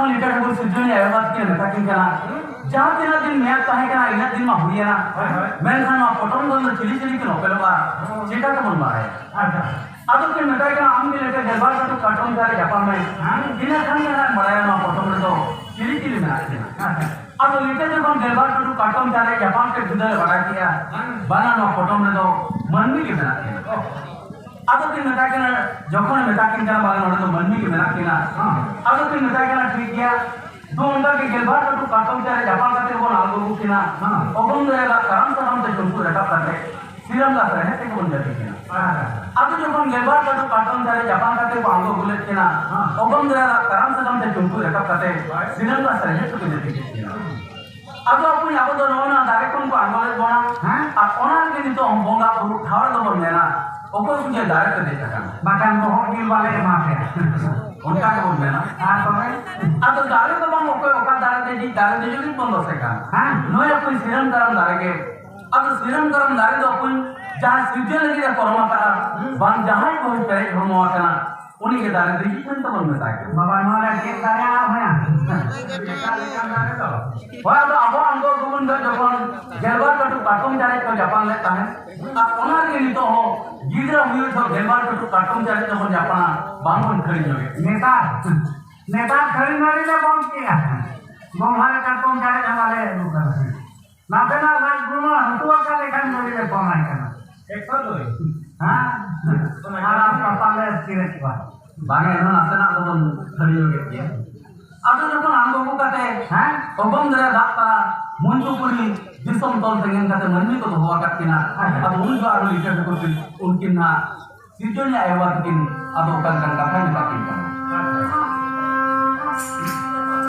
जखन लिटर ठाकुर सिरजनी आयोबाद के मेताकिन कना जहां तिना दिन मेया ताहे कना इना दिन मा हुइना मेनखान मा पटम दल चिली चिली के नोपेलबा चिका के मन बारे अच्छा आदो के मेताय कना आम के लेटे गलबार का काटन जारे जापान में दिना खान कना मराया मा पटम रे दो चिली चिली में आके आदो लेटे जखन गलबार का काटन जारे जापान के बिंदल बड़ा किया बना मा पटम रे दो मनमी के बना के आदो के मेताय कना जखन मेताकिन कना बाले नोडे दो मनमी के बना केना आदो के मेताय कना ठीक गया दो उनका के गलबार का काटन जारे जापान का ते बोन आगो किना ओगम देला काम से हम ते चुनकु रटा करते सीरम ला रहे ते बोन जाते किना आदो जखन गलबार का काटन जारे जापान का ते आगो बुलेट किना ओगम देला काम से हम ते चुनकु रटा करते सीरम ला रहे ते बोन जाते किना आदो अपन आबो दो नोना दारे कोन को आंगले बोना आ ओना के नि तो हम बोंगा बुरु ठावर दो बोन मेना ओको कुछ दारे के देता का बाकान मोहन गिल वाले माथे उनका के बोल मेना हां तो मैं आदो दारे तो बम ओको ओका दारे दे जी दारे दे जो बंद से का हां नोय अपन सीरम करम दारे के आदो सीरम करम दारे दो अपन जहां सिजन लगी रे कोरमा का बान जहां को करे होमो kana उन्हीं के दारे दे जी तो बन में ताके बाबा नोला के दारे आ भया होया तो अब अंगो गुबुन द जखन गलबार का काटन जारे तो जापान लेता है आ ओना के नि तो हो गिदरा हुई तो गलबार का काटन जारे तो जापान बांगन खड़ी होगे नेता खड़ी मारी ले बम किया बमहारे काटन जारे हमारे नाते ना राजगुरु हतुआ का लेखन मोरी ले बमाई करना 102 हां तुम्हारा कपाले किरे की बात बागे न नाते ना तो खड़ी होगे आदो जखन आंगो को काटे हैं ओबम दरे दाता मुंजुपुरी दिसम तोल तेंगन काटे मनमी को होवा काटिना आदो उन जो आरो लिटर को उनकिन ना सिजोनी आयवा किन आदो kan kata ni takin